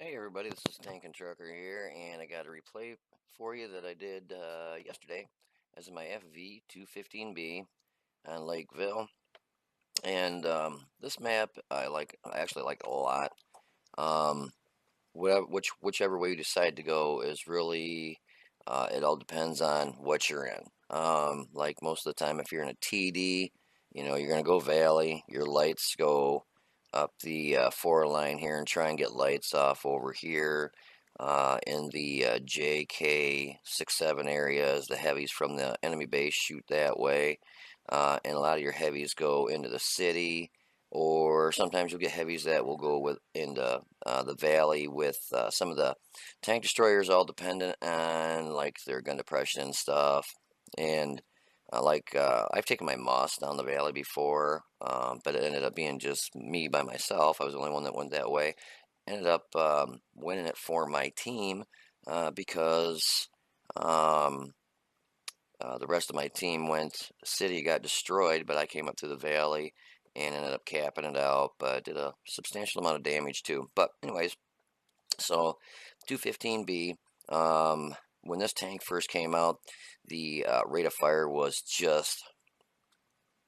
Hey everybody, this is Tank and Trucker here, and I got a replay for you that I did yesterday as in my FV215B on Lakeville. And this map I actually like a lot. Um, whichever way you decide to go is really, it all depends on what you're in. Like most of the time, if you're in a TD, you're gonna go valley. Your lights go up the 4 line here and try and get lights off over here. In the JK 6-7 areas, the heavies from the enemy base shoot that way, and a lot of your heavies go into the city, or sometimes you'll get heavies that will go into the valley with some of the tank destroyers, all dependent on like their gun depression and stuff. And I've taken my Moss down the valley before, but it ended up being just me by myself. I was the only one that went that way. Ended up winning it for my team because um, the rest of my team went city, got destroyed, but I came up through the valley and ended up capping it out, but did a substantial amount of damage too. But anyways, so 215B, when this tank first came out, the rate of fire was just,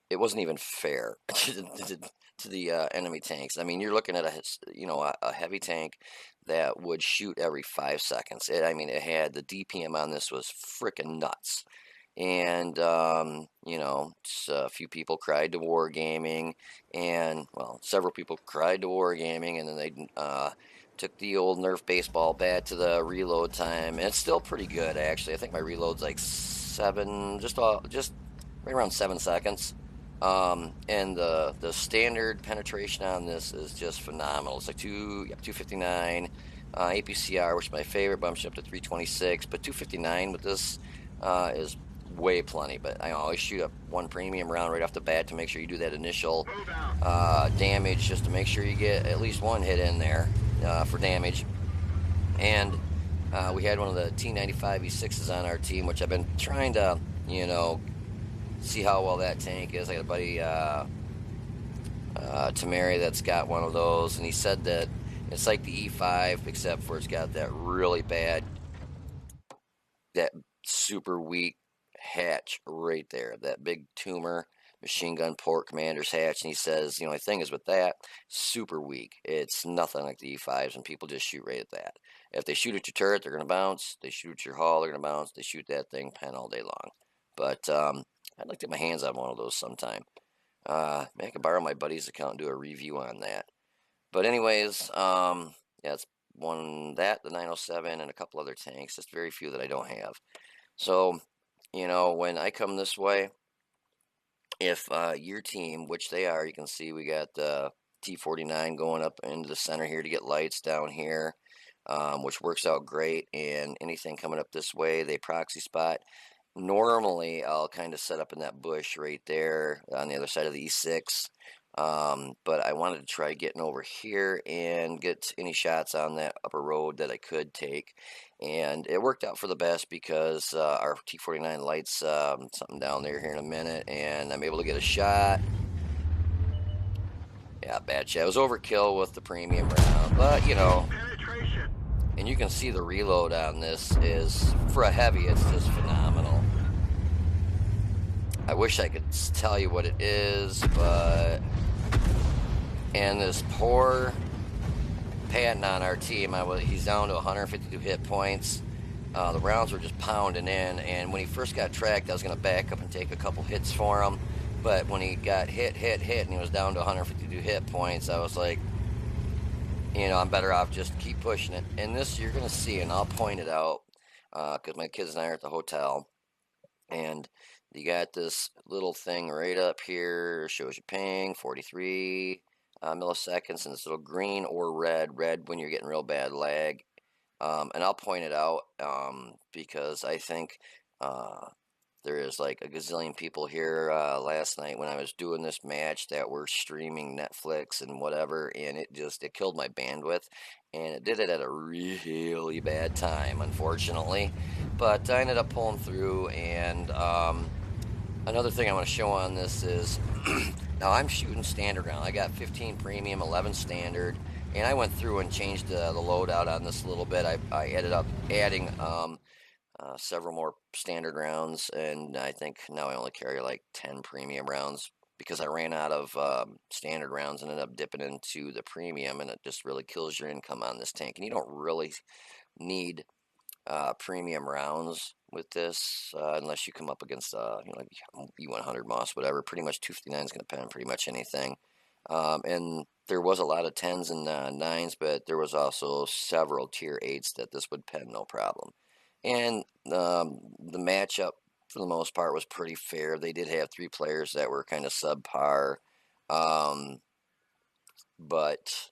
it wasn't even fair to the enemy tanks. I mean, you're looking at a heavy tank that would shoot every 5 seconds. It had the DPM on this was freaking nuts. And a few people cried to wargaming, and well, several people cried to wargaming, and then they took the old Nerf baseball bat to the reload time, and it's still pretty good actually. I think my reload's like just right around 7 seconds. And the standard penetration on this is just phenomenal. It's like 259 APCR, which is my favorite, bumps up to 326, but 259 with this is way plenty. But I always shoot up one premium round right off the bat to make sure you do that initial damage, just to make sure you get at least one hit in there for damage. And we had one of the T95 E6s on our team, which I've been trying to, see how well that tank is. I got a buddy, Tamari, that's got one of those, and he said that it's like the E5, except for it's got that really bad, that super weak hatch right there, that big tumor machine gun port commander's hatch. And he says the only thing is with that, super weak. It's nothing like the E5s, and people just shoot right at that. If they shoot at your turret, they're going to bounce. They shoot at your hull, they're going to bounce. They shoot that thing pen all day long. But I'd like to get my hands on one of those sometime. I could borrow my buddy's account and do a review on that. But anyways, yeah, it's the 907 and a couple other tanks. Just very few that I don't have. So, when I come this way, if your team, which they are, you can see we got the T49 going up into the center here to get lights down here, which works out great. And anything coming up this way, they proxy spot. Normally, I'll kind of set up in that bush right there on the other side of the E6. But I wanted to try getting over here and get any shots on that upper road that I could take. And it worked out for the best because our T49 lights something down there here in a minute, and I'm able to get a shot. Yeah, bad shot. It was overkill with the premium round, but and you can see the reload on this is, for a heavy, it's just phenomenal. I wish I could tell you what it is, but... And this poor Patton on our team, he's down to 152 hit points. The rounds were just pounding in, and when he first got tracked, I was going to back up and take a couple hits for him. But when he got hit, and he was down to 152 hit points, I was like, I'm better off just keep pushing it. And this you're going to see, and I'll point it out, because my kids and I are at the hotel. And you got this little thing right up here, shows you ping, 43 milliseconds, and this little green or red when you're getting real bad lag. And I'll point it out because I think there is like a gazillion people here last night when I was doing this match that were streaming Netflix and whatever, and it killed my bandwidth, and it did it at a really bad time, unfortunately. But I ended up pulling through. And another thing I want to show on this is now I'm shooting standard round. I got 15 premium, 11 standard, And I went through and changed the loadout on this a little bit. I ended up adding several more standard rounds, and I think now I only carry like 10 premium rounds because I ran out of standard rounds and ended up dipping into the premium, and it just really kills your income on this tank. And you don't really need premium rounds with this unless you come up against like E100 Moss, whatever. Pretty much 259 is going to pen pretty much anything. And there was a lot of 10s and 9s, but there was also several tier 8s that this would pen no problem. And the matchup, for the most part, was pretty fair. They did have 3 players that were kind of subpar. But,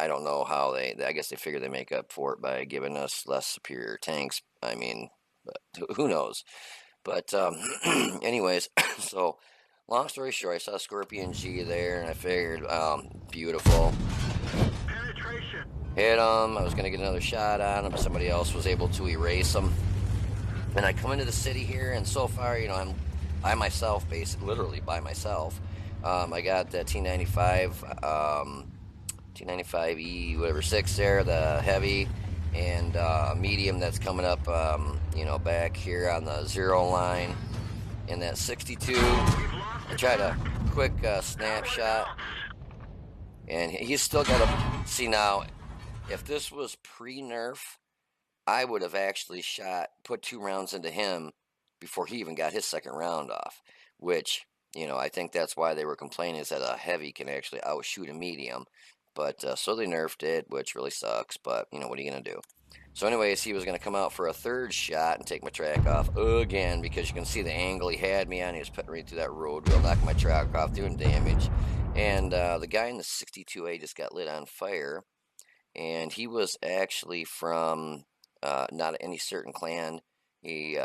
I don't know how I guess they figure they make up for it by giving us less superior tanks. I mean, but who knows? But anyways, so long story short, I saw Scorpion G there, and I figured, beautiful. Penetration. Hit him. I was going to get another shot on him, but somebody else was able to erase him. And I come into the city here, and so far, I'm by myself, basically, literally by myself. I got the T95, T95E, whatever, 6 there, the heavy, and medium that's coming up, back here on the 0 line. And that 62, I tried a quick snapshot, and he's still got a, see now, if this was pre-nerf, I would have actually put 2 rounds into him before he even got his second round off, which, I think that's why they were complaining, is that a heavy can actually outshoot a medium. But so they nerfed it, which really sucks, but, what are you going to do? So anyways, he was going to come out for a 3rd shot and take my track off again, because you can see the angle he had me on. He was putting me through that road wheel, knocking my track off, doing damage. And the guy in the 62A just got lit on fire. And he was actually from not any certain clan. He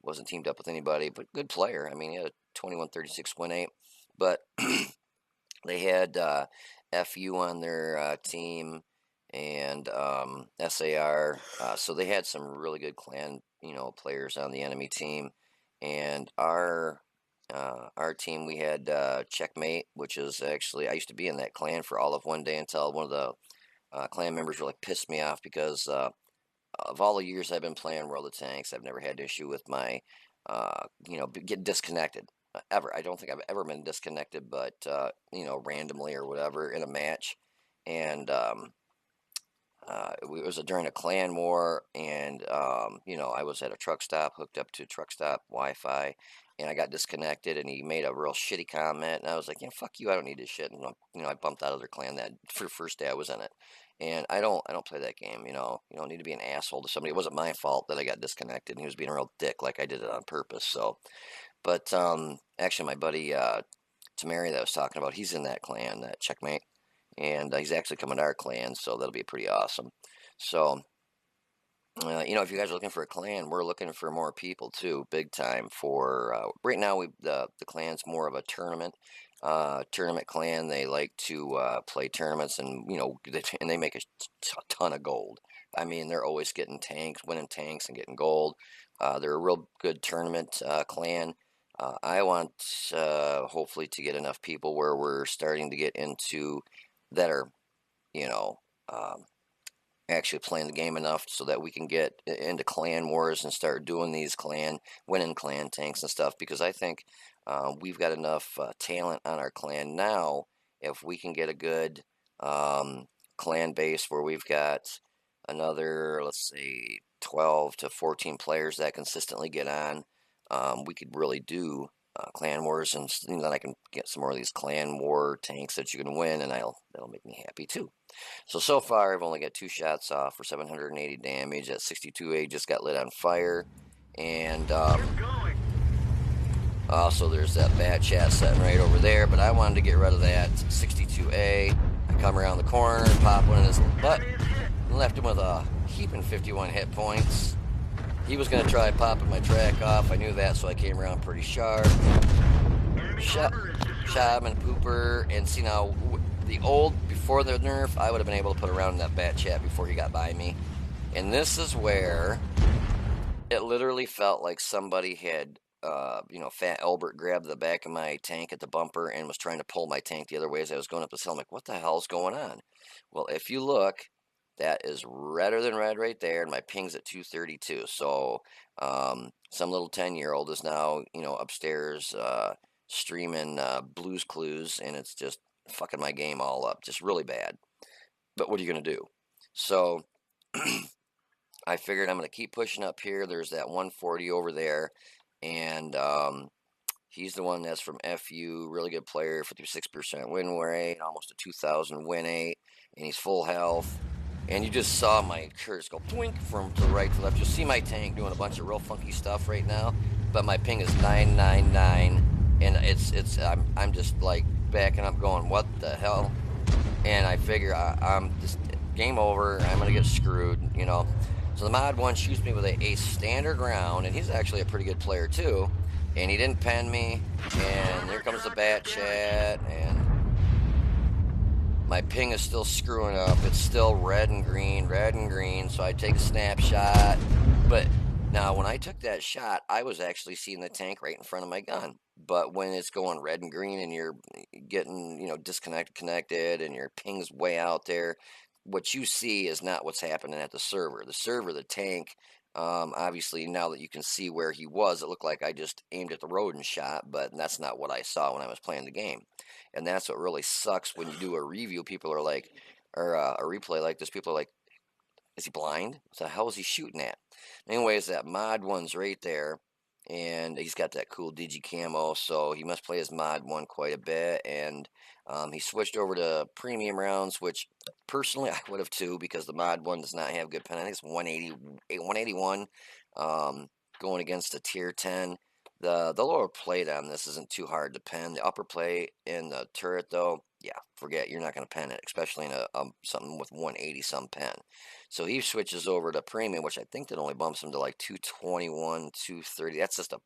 wasn't teamed up with anybody, but good player. I mean, he had a 2136 win 8. But they had FU on their team and SAR. So they had some really good clan, players on the enemy team. And our team, we had Checkmate, which is actually, I used to be in that clan for all of one day until one of the clan members really pissed me off, because of all the years I've been playing World of Tanks, I've never had an issue with my, getting disconnected. Ever. I don't think I've ever been disconnected, but, randomly or whatever in a match. And it was during a clan war, and, I was at a truck stop, hooked up to truck stop Wi-Fi, and I got disconnected, and he made a real shitty comment, and I was like, fuck you, I don't need this shit. And, I bumped out of their clan that for the first day I was in it. And I don't play that game, you don't need to be an asshole to somebody. It wasn't my fault that I got disconnected, and he was being a real dick, like I did it on purpose. So, but actually my buddy Tamari that I was talking about, he's in that clan, that Checkmate, and he's actually coming to our clan, so that'll be pretty awesome. So, if you guys are looking for a clan, we're looking for more people too, big time. For right now, the clan's more of a tournament clan. They like to play tournaments, and and they make a ton of gold. I mean, they're always getting tanks, winning tanks, and getting gold. They're a real good tournament clan. I want hopefully to get enough people where we're starting to get into that are, actually playing the game enough so that we can get into clan wars and start doing these winning clan tanks and stuff, because I think we've got enough talent on our clan now. If we can get a good clan base where we've got another, let's say, 12 to 14 players that consistently get on, we could really do clan wars, and then I can get some more of these clan war tanks that you can win, and that'll make me happy too. So far I've only got 2 shots off for 780 damage. That 62A just got lit on fire, and also there's that bad chat setting right over there, but I wanted to get rid of that 62A. I come around the corner, pop one in his butt, and left him with a heaping 51 hit points. He was going to try popping my track off. I knew that, so I came around pretty sharp. Shot him and pooper. And see, now, before the nerf, I would have been able to put around in that bat chat before he got by me. And this is where it literally felt like somebody had Fat Albert grabbed the back of my tank at the bumper and was trying to pull my tank the other way as I was going up the hill. I'm like, what the hell's going on? Well, if you look, that is redder than red right there, and my ping's at 232. So some little 10-year-old is now, upstairs streaming Blues Clues, and it's just fucking my game all up, just really bad. But what are you going to do? So I figured I'm going to keep pushing up here. There's that 140 over there, and he's the one that's from FU, really good player, 56% win rate, almost a 2,000 win rate, and he's full health. And you just saw my curse go blink from to right to left. You'll see my tank doing a bunch of real funky stuff right now, but my ping is 999, and I'm just like backing up, going, what the hell? And I figure I'm just game over. I'm gonna get screwed. So the mod one shoots me with a standard round, and he's actually a pretty good player too. And he didn't pen me, and here comes the bat chat, and my ping is still screwing up. It's still red and green, so I take a snapshot. But now, when I took that shot, I was actually seeing the tank right in front of my gun. But when it's going red and green and you're getting, connected, and your ping's way out there, what you see is not what's happening at the server. The server, the tank, obviously, now that you can see where he was, it looked like I just aimed at the road and shot, but that's not what I saw when I was playing the game. And that's what really sucks when you do a review. People are like, or a replay like this, people are like, is he blind? What the hell is he shooting at? Anyways, that mod one's right there, and he's got that cool digi camo, so he must play his mod one quite a bit. And he switched over to premium rounds, which personally I would have too, because the mod one does not have good pen. I think it's 181 going against a tier 10. The lower plate on this isn't too hard to pen. The upper plate in the turret, though, yeah, forget, you're not going to pen it, especially in a something with 180 some pen. So he switches over to premium, which I think that only bumps him to like 221, 230. That's just a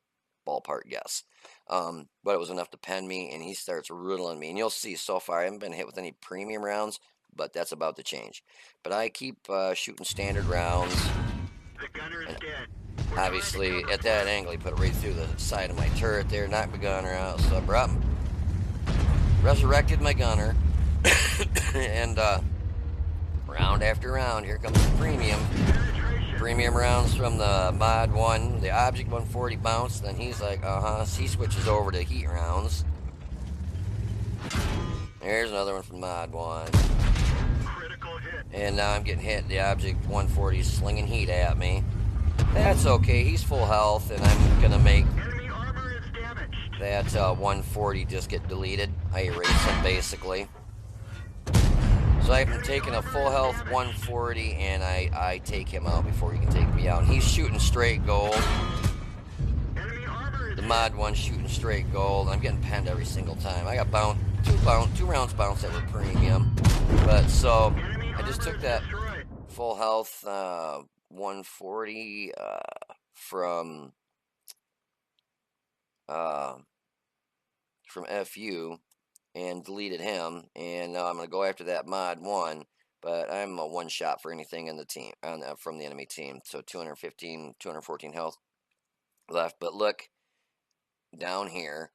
ballpark guess. But it was enough to pen me, and he starts riddling me. And you'll see, so far I haven't been hit with any premium rounds, but that's about to change. But I keep shooting standard rounds. The gunner is And dead. obviously, at that angle, he put it right through the side of my turret there, knocked my gunner out. So I resurrected my gunner, and round after round, here comes the premium rounds from the mod one. The object 140 bounce, then he's like, he switches over to heat rounds. There's another one from mod one. Critical hit. And now I'm getting hit. The object 140 is slinging heat at me. That's okay, he's full health, and I'm gonna make Enemy armor is damaged. that 140 just get deleted. I erase him basically. So I'm taking a full health 140, and I take him out before he can take me out. And he's shooting straight gold. Enemy armor is The mod one's shooting straight gold. I'm getting penned every single time. I got two rounds bounced that were premium. But so Enemy I just armor took is that destroyed. full health 140 uh, from FU and deleted him. And now I'm going to go after that mod one. But I'm a one shot for anything in the team from the enemy team. So 215, 214 health left. But look down here.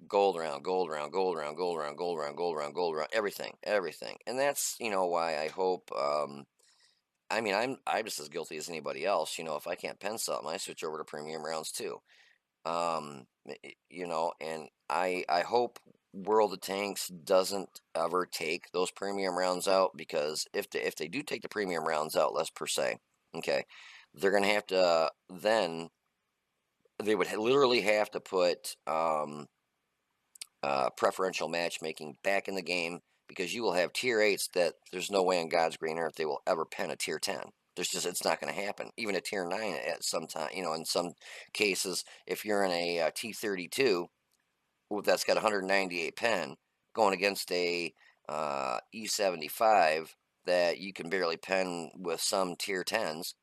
Gold round, gold round, gold round, gold round, gold round, gold round, gold round, everything, everything. And that's, why I hope, I mean, I'm just as guilty as anybody else. If I can't pen something, I switch over to premium rounds too. And I hope World of Tanks doesn't ever take those premium rounds out, because if they do take the premium rounds out, let's per se, okay, they're gonna have to then they would literally have to put preferential matchmaking back in the game, because you will have tier 8s that there's no way on God's green earth they will ever pen a tier 10. It's not going to happen. Even a tier 9 at some time, in some cases, if you're in a T32 that's got 198 pen going against a E75 that you can barely pen with some tier 10s,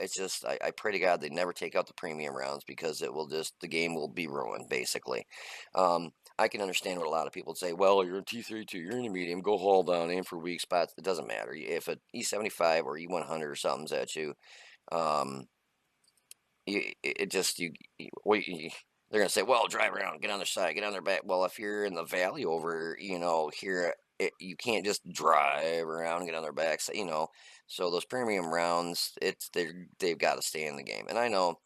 it's just, I pray to God they never take out the premium rounds, because the game will be ruined, basically. I can understand what a lot of people say. Well, you're in T32, you're in a medium, go haul down, aim for weak spots. It doesn't matter. If a E75 or E100 or something's at you, it just they're gonna say, well, drive around, get on their side, get on their back. Well, if you're in the valley over, here, you can't just drive around and get on their backs, So those premium rounds, they've got to stay in the game. And I know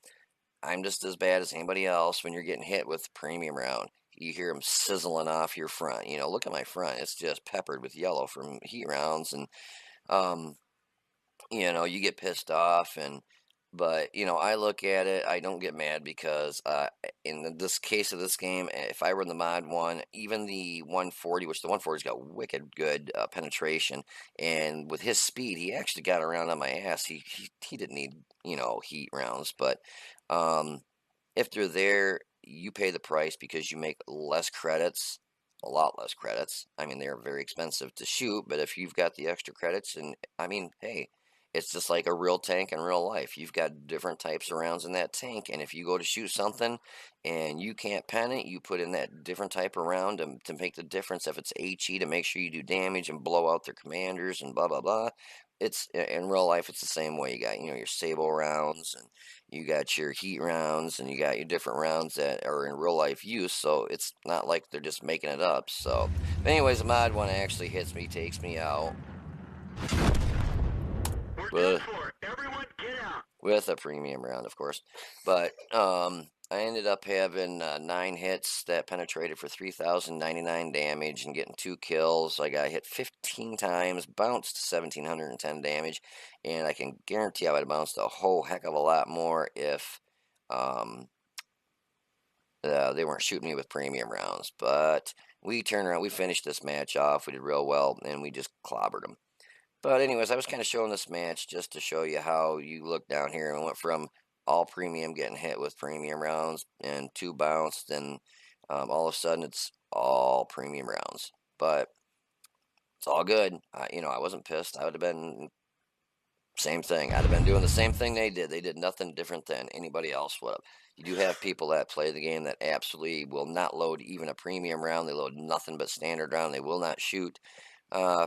I'm just as bad as anybody else when you're getting hit with premium round. You hear them sizzling off your front. Look at my front; it's just peppered with yellow from heat rounds, and um, you get pissed off. But I look at it, I don't get mad because in this case of this game, if I were in the mod one, even the 140, which the 140's got wicked good penetration, and with his speed, he actually got around on my ass. He didn't need heat rounds, but um, if they're there, you pay the price because you make less credits, a lot less credits. I mean, they're very expensive to shoot, but if you've got the extra credits, and I mean, hey, it's just like a real tank in real life. You've got different types of rounds in that tank, and if you go to shoot something and you can't pen it, you put in that different type of round to make the difference. If it's HE, to make sure you do damage and blow out their commanders and blah blah blah. It's in real life, it's the same way. You got your sable rounds, and you got your heat rounds, and you got your different rounds that are in real life use. So it's not like they're just making it up. So, but anyways, the mod one actually hits me, takes me out. We're done With for. Everyone get out. a premium round, of course. But I ended up having 9 hits that penetrated for 3,099 damage and getting 2 kills. I got hit 15 times, bounced 1,710 damage, and I can guarantee I would have bounced a whole heck of a lot more if um, they weren't shooting me with premium rounds. But we turned around, we finished this match off. We did real well, and we just clobbered them. But anyways, I was kind of showing this match just to show you how you look down here and went from all premium getting hit with premium rounds and 2 bounced, and all of a sudden it's all premium rounds. But it's all good. I wasn't pissed. I would have been same thing. I'd have been doing the same thing they did. They did nothing different than anybody else would have. You do have people that play the game that absolutely will not load even a premium round. They load nothing but standard round. They will not shoot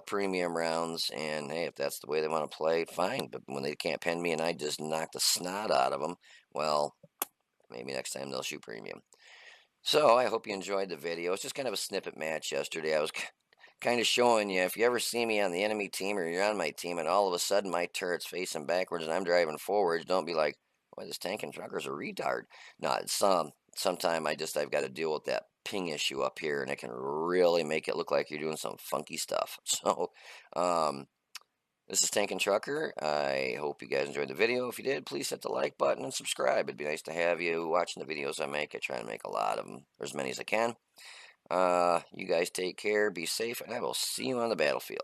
premium rounds. And hey, if that's the way they want to play, fine. But when they can't pen me and I just knock the snot out of them, well, maybe next time they'll shoot premium. So I hope you enjoyed the video. It's just kind of a snippet match yesterday. I was kind of showing you, if you ever see me on the enemy team or you're on my team and all of a sudden my turret's facing backwards and I'm driving forwards, don't be like, "Boy, this tank and trucker's a retard." No, it's sometime I've got to deal with that ping issue up here, and it can really make it look like you're doing some funky stuff. So um this is Tank and Trucker. I hope you guys enjoyed the video. If you did, please hit the like button and subscribe. It'd be nice to have you watching the videos I make. I try to make a lot of them, or as many as I can. You guys take care, be safe, and I will see you on the battlefield.